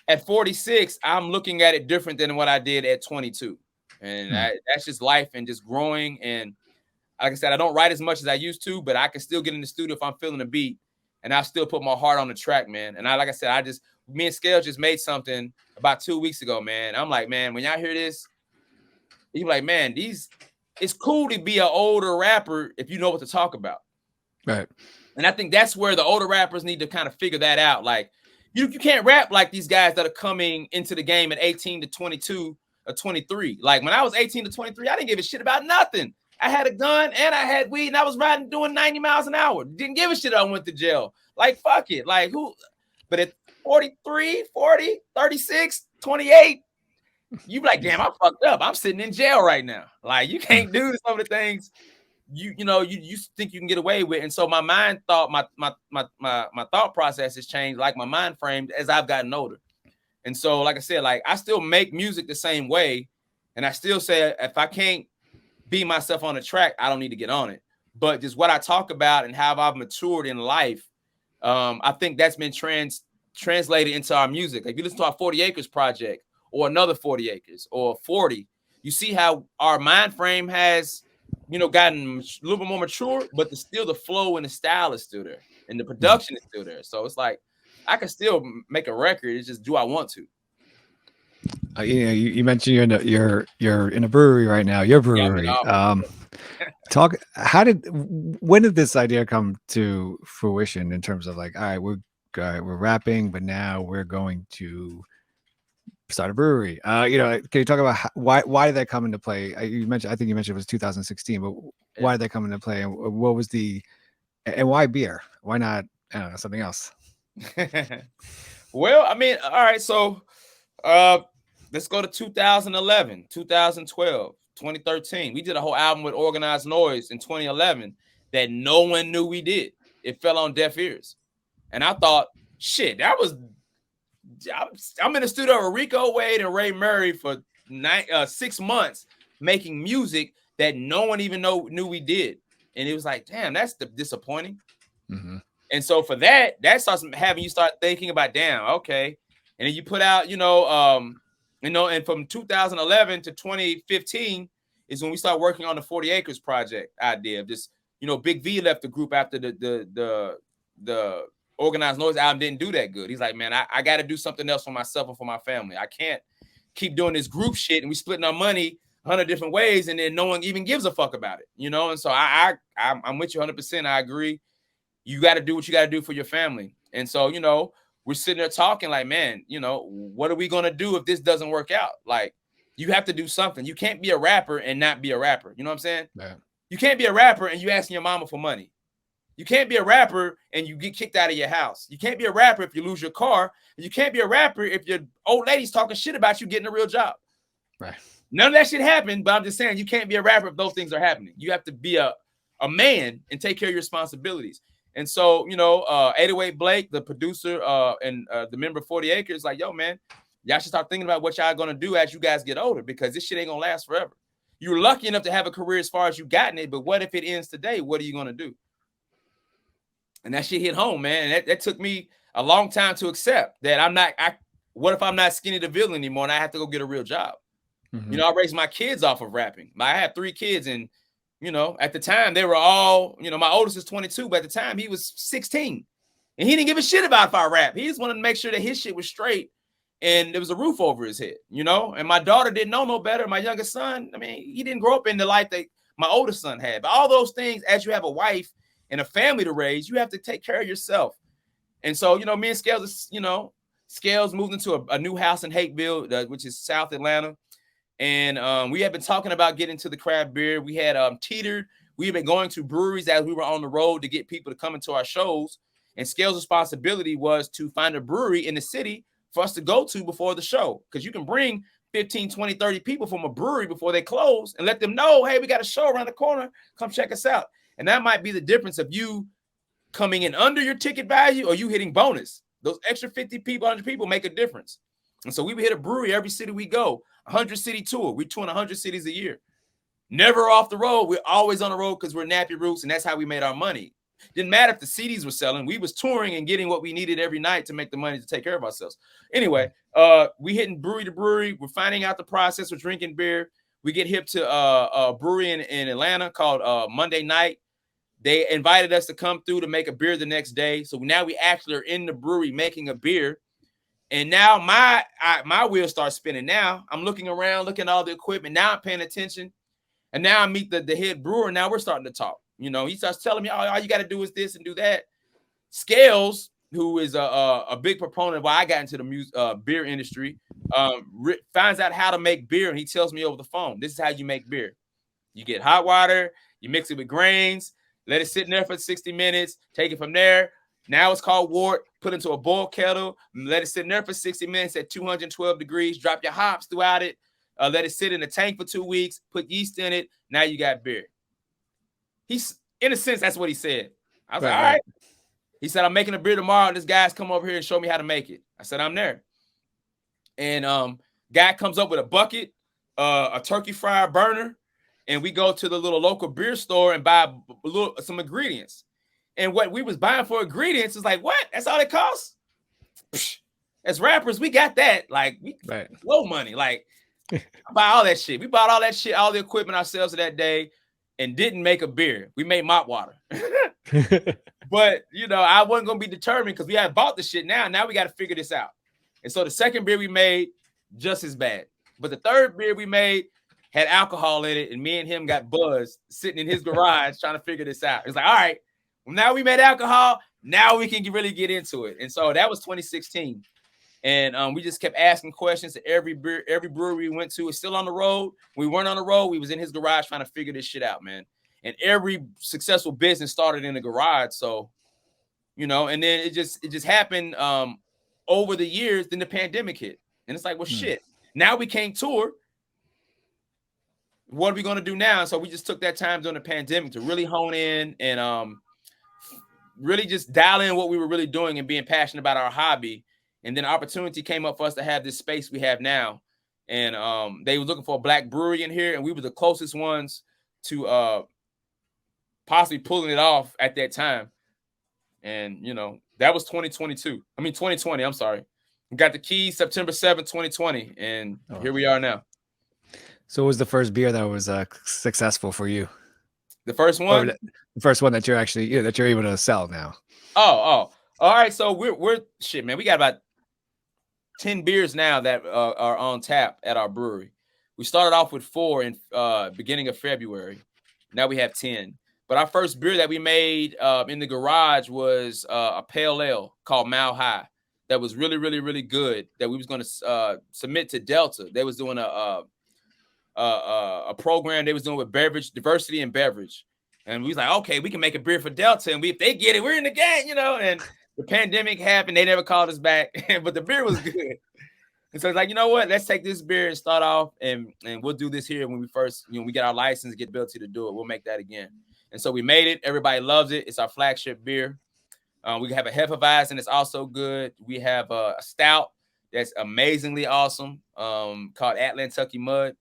at 46, I'm looking at it different than what I did at 22. And that's just life and just growing. And like I said, I don't write as much as I used to, but I can still get in the studio if I'm feeling a beat. And I still put my heart on the track, man. And like I said, me and Scales just made something about 2 weeks ago, man. I'm like, man, when y'all hear this, you're like, man, it's cool to be an older rapper if you know what to talk about. Right. And I think that's where the older rappers need to kind of figure that out. Like, you can't rap like these guys that are coming into the game at 18 to 22 or 23. Like, when I was 18 to 23, I didn't give a shit about nothing. I had a gun and I had weed and I was doing 90 miles an hour. Didn't give a shit. I went to jail. Like, fuck it. Like, who? But at 43, 40, 36, 28, you be like, damn, I'm fucked up. I'm sitting in jail right now. Like, you can't do some of the things you think you can get away with. And so my mind thought, my thought process has changed, like my mind frame, as I've gotten older. And so, like I said, like I still make music the same way. And I still say, if I can't be myself on the track, I don't need to get on it. But just what I talk about and how I've matured in life, I think that's been translated into our music. Like, if you listen to our 40 Acres project, or another 40 Acres or 40, you see how our mind frame has gotten a little bit more mature, but still the flow and the style is still there, and the production is still there. So it's like I can still make a record. It's just, do I want to? You mentioned you're in a brewery right now. Your brewery. When did this idea come to fruition in terms of like, all right, we're rapping, but now we're going to start a brewery. Can you talk about why did that come into play? I think you mentioned it was 2016, but why did that come into play, and what was and why beer? Why not, I don't know, something else? Well, I mean, all right, so let's go to 2011, 2012, 2013. We did a whole album with Organized Noise in 2011 that no one knew we did. It fell on deaf ears. And I thought, shit, I'm in the studio with Rico Wade and Ray Murray for 6 months making music that no one even knew we did. And it was like, damn, that's disappointing. Mm-hmm. And so for that starts having you start thinking about, damn, okay. And then you put out, and from 2011 to 2015 is when we start working on the 40 Acres project idea of just, Big V left the group after the Organized Noise album didn't do that good. He's like, man, I got to do something else for myself and for my family. I can't keep doing this group shit and we splitting our money 100 different ways and then no one even gives a fuck about it, And so I'm with you 100%. I agree. You got to do what you got to do for your family. And so, we're sitting there talking like, man, what are we going to do if this doesn't work out? Like, you have to do something. You can't be a rapper and not be a rapper. You know what I'm saying? Yeah. You can't be a rapper and you asking your mama for money. You can't be a rapper and you get kicked out of your house. You can't be a rapper if you lose your car. You can't be a rapper if your old lady's talking shit about you getting a real job. Right. None of that shit happened, but I'm just saying you can't be a rapper if those things are happening. You have to be a man and take care of your responsibilities. And so, 808 Blake, the producer and the member of 40 Acres, like, yo, man, y'all should start thinking about what y'all going to do as you guys get older because this shit ain't going to last forever. You're lucky enough to have a career as far as you gotten it, but what if it ends today? What are you going to do? And that shit hit home, man. That took me a long time to accept that what if I'm not Skinny DeVille anymore and I have to go get a real job? Mm-hmm. I raised my kids off of rapping. I had 3 kids and, at the time they were all, my oldest is 22, but at the time he was 16 and he didn't give a shit about if I rap. He just wanted to make sure that his shit was straight and there was a roof over his head, and my daughter didn't know no better. My youngest son, I mean, he didn't grow up in the life that my oldest son had, but all those things, as you have a wife and a family to raise, you have to take care of yourself. And so, me and Scales moved into a new house in Hapeville, which is South Atlanta. And we had been talking about getting to the craft beer. We had teetered. We had been going to breweries as we were on the road to get people to come into our shows. And Scales' responsibility was to find a brewery in the city for us to go to before the show. Because you can bring 15, 20, 30 people from a brewery before they close and let them know, hey, we got a show around the corner. Come check us out. And that might be the difference of you coming in under your ticket value or you hitting bonus. Those extra 50 people, 100 people make a difference. And so we would hit a brewery every city we go, 100 city tour. We're touring 100 cities a year. Never off the road. We're always on the road because we're Nappy Roots, and that's how we made our money. Didn't matter if the CDs were selling. We was touring and getting what we needed every night to make the money to take care of ourselves. Anyway, we hitting brewery to brewery. We're finding out the process of drinking beer. We get hip to a brewery in Atlanta called Monday Night. They invited us to come through to make a beer the next day. So now we actually are in the brewery making a beer. And now my wheels start spinning. Now I'm looking around, looking at all the equipment. Now I'm paying attention. And now I meet the head brewer. Now we're starting to talk. He starts telling me, all you got to do is this and do that. Scales, who is a big proponent of why I got into the beer industry, finds out how to make beer. And he tells me over the phone, this is how you make beer. You get hot water, you mix it with grains, let it sit in there for 60 minutes, take it from there. Now it's called wort, put into a boiled kettle, let it sit in there for 60 minutes at 212 degrees, drop your hops throughout it, let it sit in a tank for 2 weeks, put yeast in it. Now you got beer. He's, in a sense, that's what he said. I was like, all right. He said, I'm making a beer tomorrow. This guy's come over here and show me how to make it. I said, I'm there. And guy comes up with a bucket, a turkey fryer burner, and we go to the little local beer store and buy some ingredients. And what we was buying for ingredients is like, what? That's all it costs? Psh, as rappers, we got that. Like, we low money. Like, I buy all that shit. We bought all that shit, all the equipment ourselves that day. and didn't make a beer. We made mop water. But, you know, I wasn't going to be determined because we had bought the shit now. Now we got to figure this out. And so the second beer we made, just as bad. But the third beer we made had alcohol in it, and me and him got buzzed sitting in his garage trying to figure this out. It's like, all right, well, now we made alcohol. Now we can really get into it. And so that was 2016. And we just kept asking questions to every brewery we went to. It's still on the road. When we weren't on the road, we was in his garage trying to figure this shit out, man. And every successful business started in the garage. So, you know, and then it just happened over the years. Then the pandemic hit. And it's like, well, shit. Now we can't tour. What are we going to do now? And so we just took that time during the pandemic to really hone in and really just dial in what we were really doing and being passionate about our hobby. And then opportunity came up for us to have this space we have now. And they were looking for a black brewery in here. And we were the closest ones to possibly pulling it off at that time. And, you know, that was 2020. I'm sorry. We got the keys September 7th, 2020. And here we are now. So what was the first beer that was successful for you? The first one? The first one that you're actually, that you're able to sell now. Oh. All right. So we're shit, man. We got about 10 beers now that are on tap at our brewery. We started off with 4 in beginning of February. Now we have 10. But our first beer that we made in the garage was a pale ale called Mile High. That was really, really, really good. That we was going to submit to Delta. They was doing a program they was doing with beverage diversity and beverage, and we was like, okay, we can make a beer for Delta, and if they get it, we're in the game, you know. And the pandemic happened, they never called us back, but the beer was good. And so it's like, you know what, let's take this beer and start off, and we'll do this here when we first, you know, we get our license, get the ability to do it, we'll make that again. And so we made it. Everybody loves it. It's our flagship beer. We have a Hefeweizen that's also good. We have a stout that's amazingly awesome called Atlantucky Mud.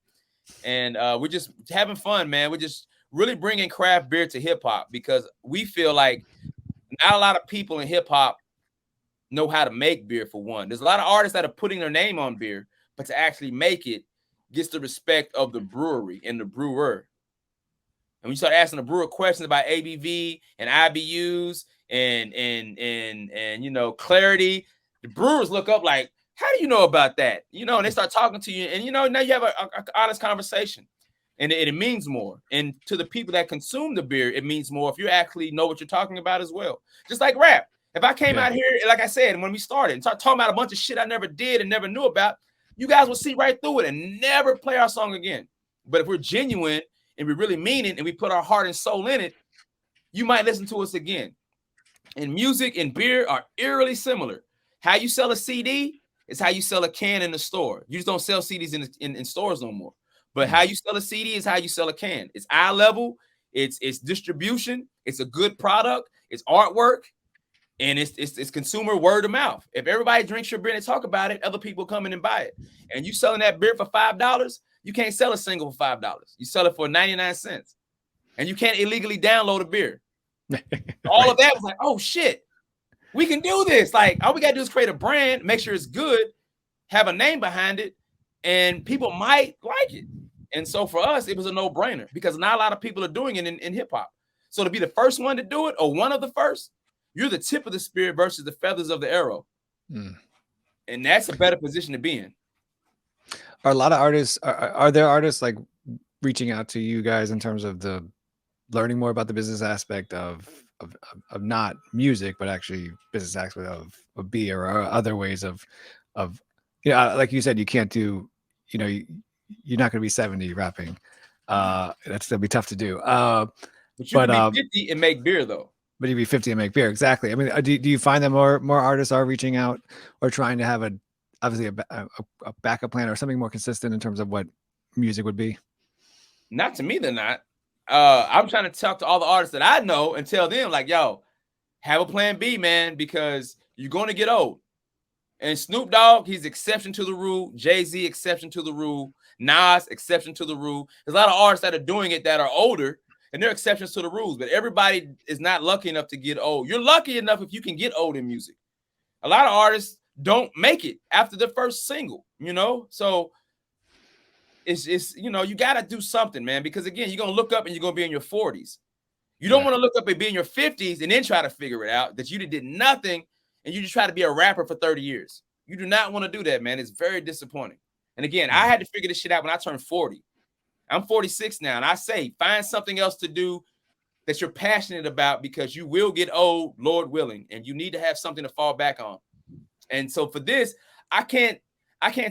And we're just having fun, man. We're just really bringing craft beer to hip hop because we feel like not a lot of people in hip hop know how to make beer, for one. There's a lot of artists that are putting their name on beer, but to actually make it gets the respect of the brewery and the brewer. And when you start asking the brewer questions about ABV and IBUs and you know, clarity, the brewers look up like, how do you know about that? You know, and they start talking to you, and you know, now you have an honest conversation, and it means more. And to the people that consume the beer, it means more if you actually know what you're talking about as well. Just like rap. If I came out here, like I said, when we started, and start talking about a bunch of shit I never did and never knew about, you guys will see right through it and never play our song again. But if we're genuine and we really mean it and we put our heart and soul in it, you might listen to us again. And music and beer are eerily similar. How you sell a CD is how you sell a can in the store. You just don't sell CDs in stores no more. But how you sell a CD is how you sell a can. It's eye level, it's distribution, it's a good product, it's artwork, and it's consumer word of mouth. If everybody drinks your beer and talk about it, other people come in and buy it. And you selling that beer for $5, you can't sell a single for $5. You sell it for 99 cents. And you can't illegally download a beer. All of that was like, oh shit, we can do this. Like, all we gotta do is create a brand, make sure it's good, have a name behind it, and people might like it. And so for us, it was a no-brainer because not a lot of people are doing it in hip-hop. So to be the first one to do it, or one of the first, you're the tip of the spear versus the feathers of the arrow. And that's a better position to be in. Are a lot of artists, are there artists like reaching out to you guys in terms of the learning more about the business aspect of not music, but actually business aspect of beer or other ways of, you know, like you said, you can't do, you know, you're not going to be 70 rapping. That'd be tough to do. But you can be 50 and make beer though. But you'd be 50 and make beer. Exactly. I mean, do you find that more artists are reaching out or trying to have obviously a backup plan or something more consistent in terms of what music would be? Not to me, they're not. I'm trying to talk to all the artists that I know and tell them like, yo, have a plan B, man, because you're going to get old. And Snoop Dogg, he's exception to the rule. Jay-Z, exception to the rule. Nas, exception to the rule. There's a lot of artists that are doing it that are older, and they're exceptions to the rules. But everybody is not lucky enough to get old. You're lucky enough if you can get old in music. A lot of artists don't make it after the first single, you know? So it's you know, you got to do something, man, because again, you're going to look up and you're going to be in your 40s. You don't want to look up and be in your 50s and then try to figure it out that you did nothing and you just try to be a rapper for 30 years. You do not want to do that, man. It's very disappointing. And again, I had to figure this shit out when I turned 40. I'm 46 now, and I say find something else to do that you're passionate about because you will get old, Lord willing, and you need to have something to fall back on. And so for this, I can't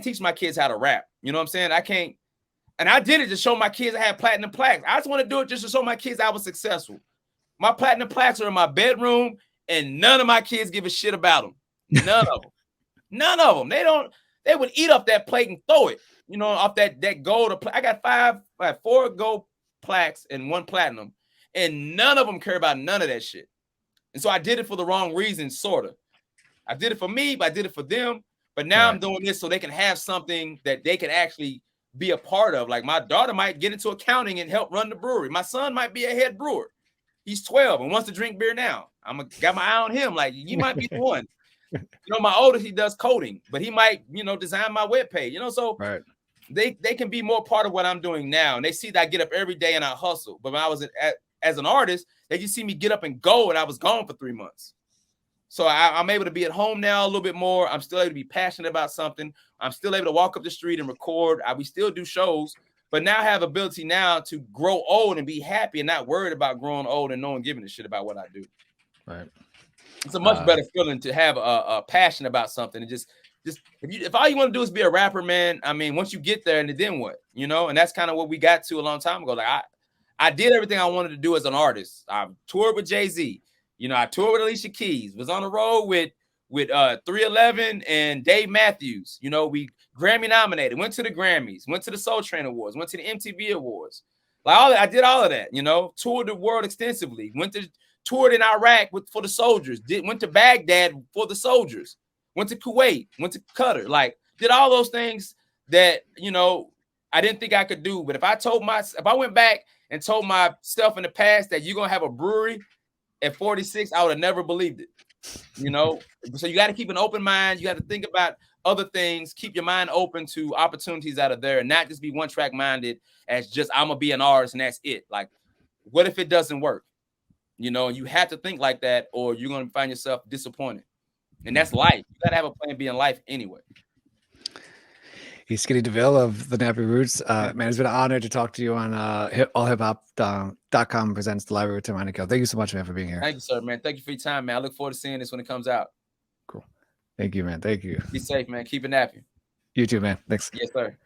teach my kids how to rap. You know what I'm saying? I can't. And I did it to show my kids I had platinum plaques. I just want to do it just to show my kids I was successful. My platinum plaques are in my bedroom, and none of my kids give a shit about them. None of them. None of them. They would eat up that plate and throw it, you know, off that gold. I got 4 gold plaques and 1 platinum, and none of them care about none of that shit. And so I did it for the wrong reasons, sort of. I did it for me, but I did it for them. But now I'm doing this so they can have something that they can actually be a part of. Like my daughter might get into accounting and help run the brewery. My son might be a head brewer. He's 12 and wants to drink beer now. Got my eye on him. Like, you might be the one. You know, my oldest, he does coding, but he might, you know, design my webpage, you know, so they can be more part of what I'm doing now. And they see that I get up every day and I hustle. But when I was as an artist, they just see me get up and go, and I was gone for 3 months. So I'm able to be at home now a little bit more. I'm still able to be passionate about something. I'm still able to walk up the street and record. We still do shows, but now I have ability now to grow old and be happy and not worried about growing old and no one giving a shit about what I do. Right. It's a much better feeling to have a passion about something. And just if all you want to do is be a rapper, man, I mean, once you get there, and then what, you know? And that's kind of what we got to a long time ago. Like I did everything I wanted to do as an artist. I toured with Jay-Z. You know, I toured with Alicia Keys, was on the road with 311 and Dave Matthews. You know, we Grammy nominated, went to the Grammys, went to the Soul Train Awards, went to the MTV Awards. Like I did all of that, you know, toured the world extensively, toured in Iraq for the soldiers, went to Baghdad for the soldiers, went to Kuwait, went to Qatar, like did all those things that, you know, I didn't think I could do. But if I went back and told myself in the past that you're going to have a brewery at 46, I would have never believed it, you know? So you got to keep an open mind. You got to think about other things, keep your mind open to opportunities that are there and not just be one track minded as just, I'm going to be an artist and that's it. Like, what if it doesn't work? You know, you have to think like that or you're going to find yourself disappointed. And that's life. You got to have a plan B in life anyway. He's Skinny DeVille of the Nappy Roots. Man, it's been an honor to talk to you on allhiphop.com presents the Library with Tim Heinekel. Thank you so much, man, for being here. Thank you, sir, man. Thank you for your time, man. I look forward to seeing this when it comes out. Cool. Thank you, man. Thank you. Be safe, man. Keep it nappy. You too, man. Thanks. Yes, sir.